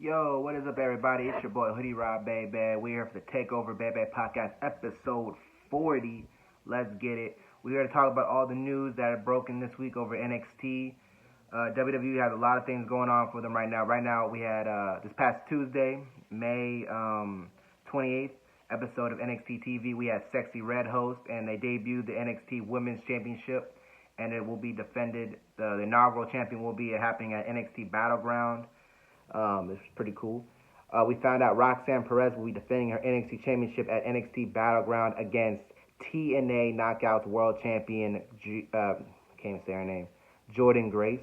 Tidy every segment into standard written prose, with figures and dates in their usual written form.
Yo, what is up, everybody? It's your boy Hoodie Rob, baby. We're here for the Takeover, baby podcast, episode 40. Let's get it. We're here to talk about all the news that are broken this week over NXT. WWE has a lot of things going on for them right now. Right now, we had this past Tuesday, May 28th, episode of NXT TV. We had Sexy Red host, and they debuted the NXT Women's Championship, and it will be defended. The inaugural champion will be happening at NXT Battleground. It's pretty cool. We found out Roxanne Perez will be defending her NXT Championship at NXT Battleground against TNA Knockouts World Champion, can't even say her name, Jordynne Grace.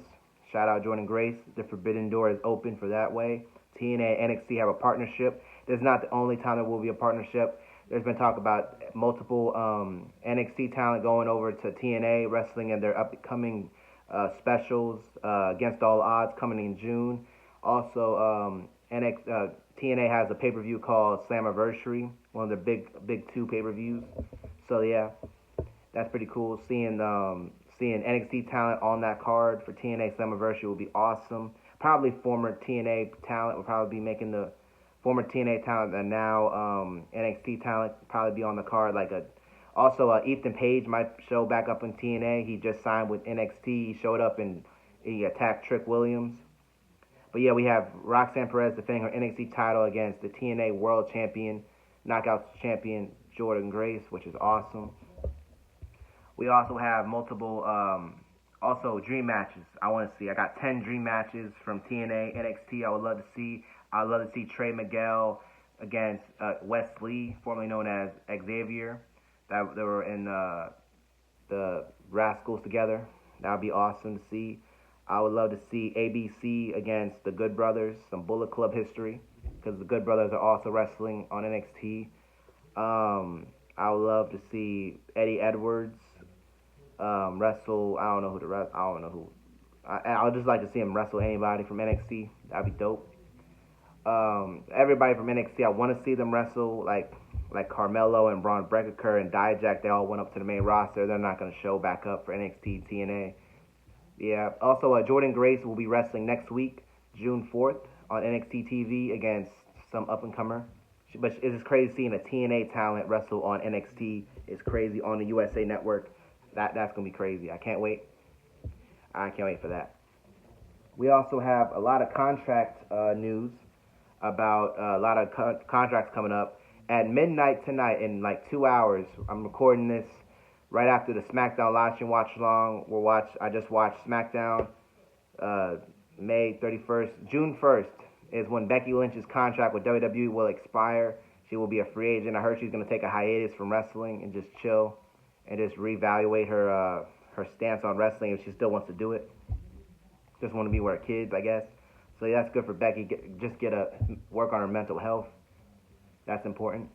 Shout out Jordynne Grace. The Forbidden Door is open for that way. TNA and NXT have a partnership. This is not the only time there will be a partnership. There's been talk about multiple NXT talent going over to TNA wrestling in their upcoming specials against all odds coming in June. Also, TNA has a pay-per-view called Slammiversary, one of the big two pay-per-views. So yeah, that's pretty cool. Seeing NXT talent on that card for TNA Slammiversary will be awesome. Probably former TNA talent will probably be making the former TNA talent and now NXT talent probably be on the card. Also Ethan Page might show back up in TNA. He just signed with NXT. He showed up and he attacked Trick Williams. But yeah, we have Roxanne Perez defending her NXT title against the TNA World Champion, Knockouts Champion Jordynne Grace, which is awesome. We also have multiple dream matches I want to see. I got 10 dream matches from TNA, NXT I would love to see. I would love to see Trey Miguel against Wes Lee, formerly known as Xavier. They were in the Rascals together. That would be awesome to see. I would love to see ABC against the Good Brothers, some Bullet Club history, because the Good Brothers are also wrestling on NXT. I would love to see Eddie Edwards wrestle. I don't know who. I would just like to see him wrestle anybody from NXT. That'd be dope. Everybody from NXT, I want to see them wrestle, like Carmelo and Braun Breaker and Dijak. They all went up to the main roster. They're not going to show back up for NXT, TNA. Yeah. Also, Jordynne Grace will be wrestling next week, June 4th, on NXT TV against some up-and-comer. But it's just crazy seeing a TNA talent wrestle on NXT. It's crazy on the USA Network. That's going to be crazy. I can't wait. I can't wait for that. We also have a lot of contract news about a lot of contracts coming up. At midnight tonight, in like 2 hours, I'm recording this right after the SmackDown live stream watch along. I just watched SmackDown May 31st. June 1st is when Becky Lynch's contract with WWE will expire. She will be a free agent. I heard she's going to take a hiatus from wrestling and just chill and just reevaluate her stance on wrestling if she still wants to do it. Just want to be with her kids, I guess. So yeah, that's good for Becky. Work on her mental health. That's important.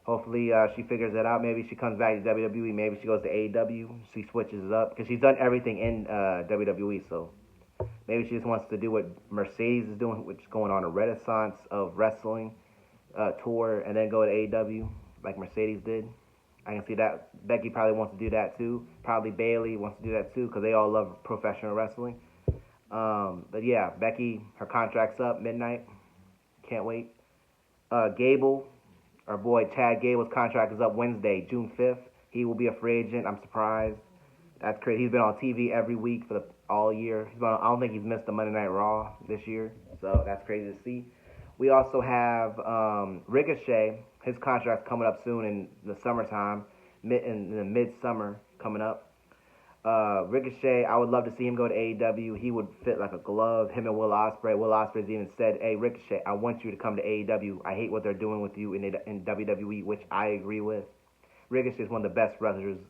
Hopefully she figures that out. Maybe she comes back to WWE. Maybe she goes to AEW. She switches it up because she's done everything in WWE. So maybe she just wants to do what Mercedes is doing, which is going on a renaissance of wrestling tour, and then go to AEW like Mercedes did. I can see that. Becky probably wants to do that too. Probably Bayley wants to do that too because they all love professional wrestling. But yeah, Becky, her contract's up midnight. Can't wait. Gable. Our boy Chad Gable's contract is up Wednesday, June 5th. He will be a free agent. I'm surprised. That's crazy. He's been on TV every week for all year. I don't think he's missed a Monday Night Raw this year, so that's crazy to see. We also have Ricochet. His contract's coming up soon in the summertime, in the midsummer coming up. Ricochet, I would love to see him go to AEW. He would fit like a glove. Him and Will Ospreay. Will Ospreay's even said, "Hey Ricochet, I want you to come to AEW. I hate what they're doing with you in WWE," which I agree with. Ricochet is one of the best wrestlers,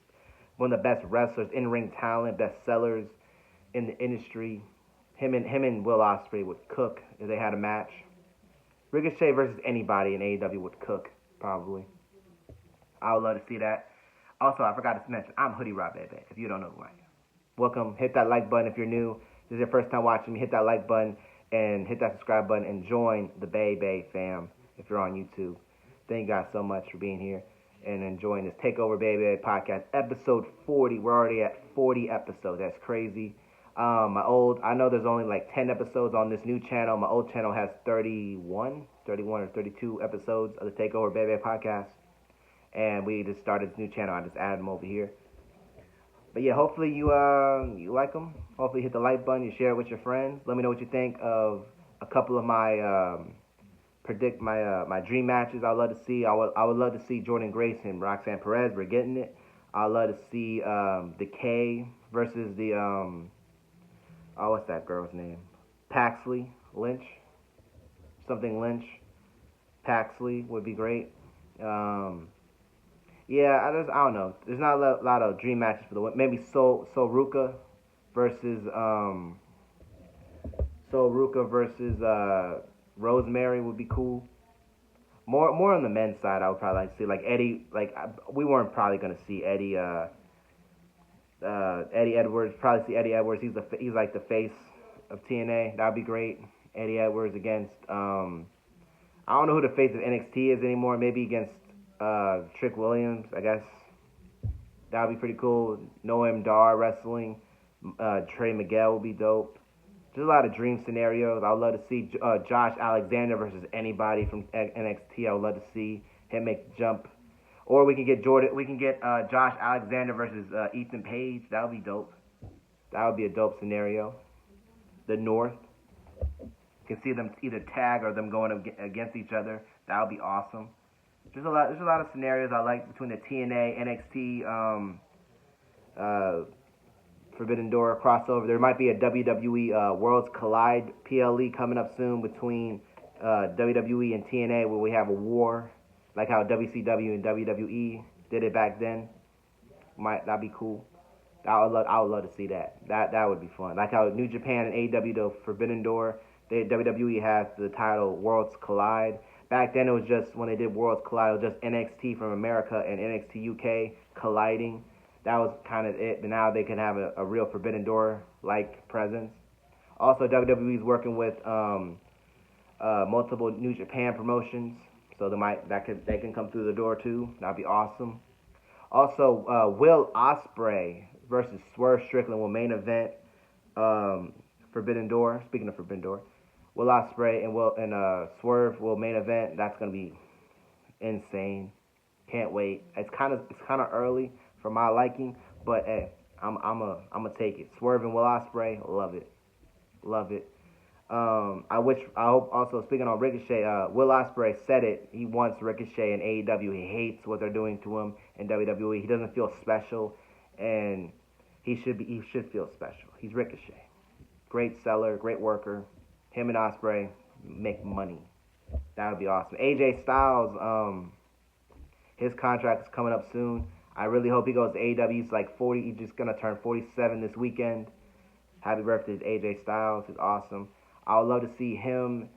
in-ring talent, best sellers in the industry. Him and Will Ospreay would cook if they had a match. Ricochet versus anybody in AEW would cook probably. I would love to see that. Also, I forgot to mention, I'm Hoodie Rob, baby, if you don't know who I am. Welcome. Hit that like button if you're new. This is your first time watching me. Hit that like button and hit that subscribe button and join the Bay fam if you're on YouTube. Thank you guys so much for being here and enjoying this Takeover Baby podcast, episode 40. We're already at 40 episodes. That's crazy. I know there's only like 10 episodes on this new channel. My old channel has 31 or 32 episodes of the Takeover Baby podcast. And we just started this new channel. I just added them over here. But yeah, hopefully you like them. Hopefully you hit the like button, you share it with your friends. Let me know what you think of a couple of my my dream matches. I'd love to see. I would love to see Jordan Grace and Roxanne Perez. We're getting it. I'd love to see Decay versus the what's that girl's name? Paxley Lynch. Something Lynch. Paxley would be great. Yeah, I don't know. There's not a lot of dream matches for the women. Maybe Ruka versus Rosemary would be cool. More on the men's side, I would probably like to see like Eddie. Like we weren't probably gonna see Eddie. Eddie Edwards. Probably see Eddie Edwards. He's like the face of TNA. That'd be great. Eddie Edwards against I don't know who the face of NXT is anymore. Maybe against Trick Williams, I guess. That would be pretty cool. Noam Dar wrestling. Trey Miguel would be dope. There's a lot of dream scenarios. I would love to see Josh Alexander versus anybody from NXT. I would love to see him make the jump. Or we can get Josh Alexander versus Ethan Page. That would be dope. That would be a dope scenario. The North. You can see them either tag or them going against each other. That would be awesome. There's a lot of scenarios I like between the TNA, NXT, Forbidden Door crossover. There might be a WWE Worlds Collide PLE coming up soon between WWE and TNA, where we have a war, like how WCW and WWE did it back then. That'd be cool. I would love to see that. That would be fun. Like how New Japan and AEW, the Forbidden Door, WWE has the title Worlds Collide. Back then, it was just, when they did Worlds Collide, it was just NXT from America and NXT UK colliding. That was kind of it. But now they can have a real Forbidden Door-like presence. Also, WWE is working with multiple New Japan promotions, so they can come through the door too. That'd be awesome. Also, Will Ospreay versus Swerve Strickland will main event Forbidden Door. Speaking of Forbidden Door. Will Ospreay and Swerve will main event. That's gonna be insane. Can't wait. It's kind of early for my liking, but hey, I'm gonna take it. Swerve and Will Ospreay, love it. I hope also, speaking on Ricochet, Will Ospreay said it. He wants Ricochet in AEW. He hates what they're doing to him in WWE. He doesn't feel special, and he should feel special. He's Ricochet. Great seller, great worker. Him and Ospreay make money. That would be awesome. AJ Styles, his contract is coming up soon. I really hope he goes to AEW. He's like 40. He's just gonna turn 47 this weekend. Happy birthday to AJ Styles. He's awesome. I would love to see him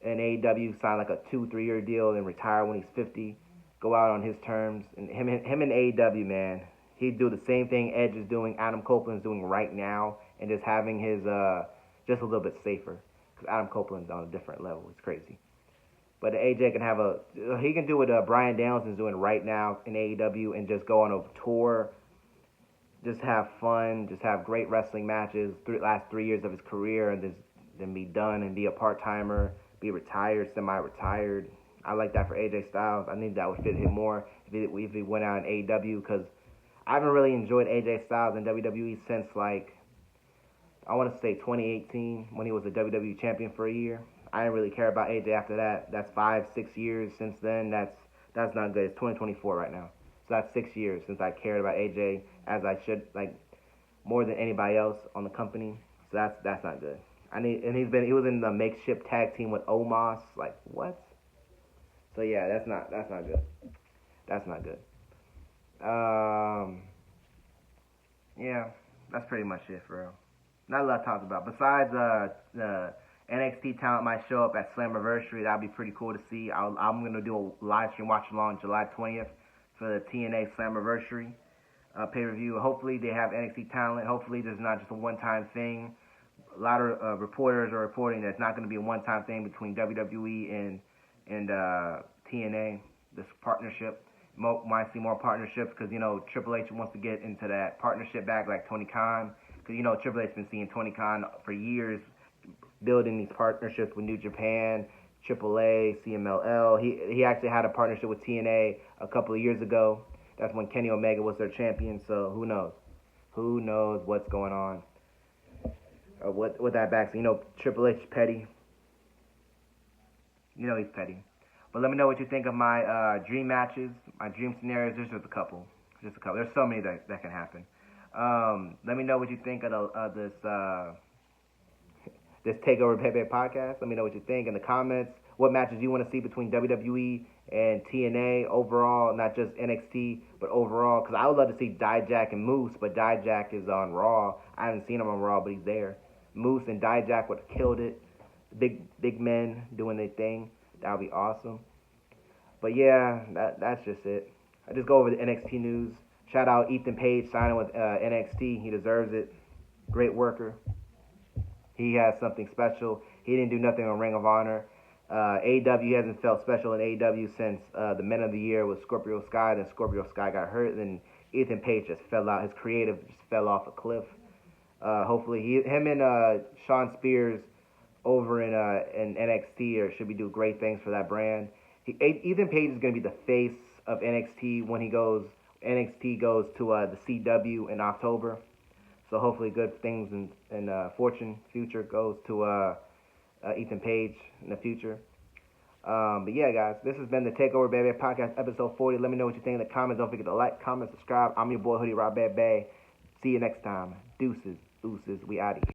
and AEW sign like a 2-3 year deal and retire when he's 50. Go out on his terms. And him and AEW, man, he'd do the same thing Edge is doing, Adam Copeland's doing right now, and just having his just a little bit safer. Because Adam Copeland's on a different level. It's crazy. But AJ he can do what Bryan Danielson's doing right now in AEW and just go on a tour, just have fun, just have great wrestling matches last 3 years of his career, and then be done and be a part-timer, be retired, semi-retired. I like that for AJ Styles. I think that would fit him more if he went out in AEW, because I haven't really enjoyed AJ Styles in WWE since, like, I want to say 2018, when he was a WWE champion for a year. I didn't really care about AJ after that. That's 5-6 years since then. That's not good. It's 2024 right now. So that's 6 years since I cared about AJ as I should, like, more than anybody else on the company. So that's not good. He was in the makeshift tag team with Omos. Like, what? So yeah, that's not good. That's not good. Yeah, that's pretty much it for real. Not a lot to talk about. Besides the NXT talent might show up at Slammiversary. That'd be pretty cool to see. I'm gonna do a live stream watch along July 20th for the TNA Slammiversary pay-per-view. Hopefully they have NXT talent. Hopefully there's not just a one-time thing. A lot of reporters are reporting that it's not going to be a one-time thing between WWE and TNA, this partnership. Might see more partnerships because, Triple H wants to get into that partnership back like Tony Khan. Because, Triple H has been seeing Tony Khan for years building these partnerships with New Japan, AAA, CMLL. He actually had a partnership with TNA a couple of years ago. That's when Kenny Omega was their champion, so who knows? Who knows what's going on? Or what that back. Triple H is petty. He's petty. But let me know what you think of my dream matches, my dream scenarios. There's just a couple. There's so many that can happen. Let me know what you think of this Takeover Pepe podcast. Let me know what you think in the comments. What matches you want to see between WWE and TNA overall, not just NXT, but overall. Because I would love to see Dijak and Moose, but Dijak is on Raw. I haven't seen him on Raw, but he's there. Moose and Dijak would have killed it. Big men doing their thing. That would be awesome. But yeah, that's just it. I just go over the NXT news. Shout out Ethan Page signing with NXT. He deserves it. Great worker. He has something special. He didn't do nothing on Ring of Honor. AEW hasn't felt special in AEW since the Men of the Year with Scorpio Sky. Then Scorpio Sky got hurt. Then Ethan Page just fell out. His creative just fell off a cliff. Hopefully, him and Sean Spears over in NXT should be doing great things for that brand. Ethan Page is going to be the face of NXT when NXT goes to the CW in October. So hopefully good things and fortune future goes to Ethan Page in the future. But yeah, guys, this has been the Takeover Baby Podcast, episode 40. Let me know what you think in the comments. Don't forget to like, comment, subscribe. I'm your boy, Hoodie Rob Bad Bay. See you next time. Deuces. We out of here.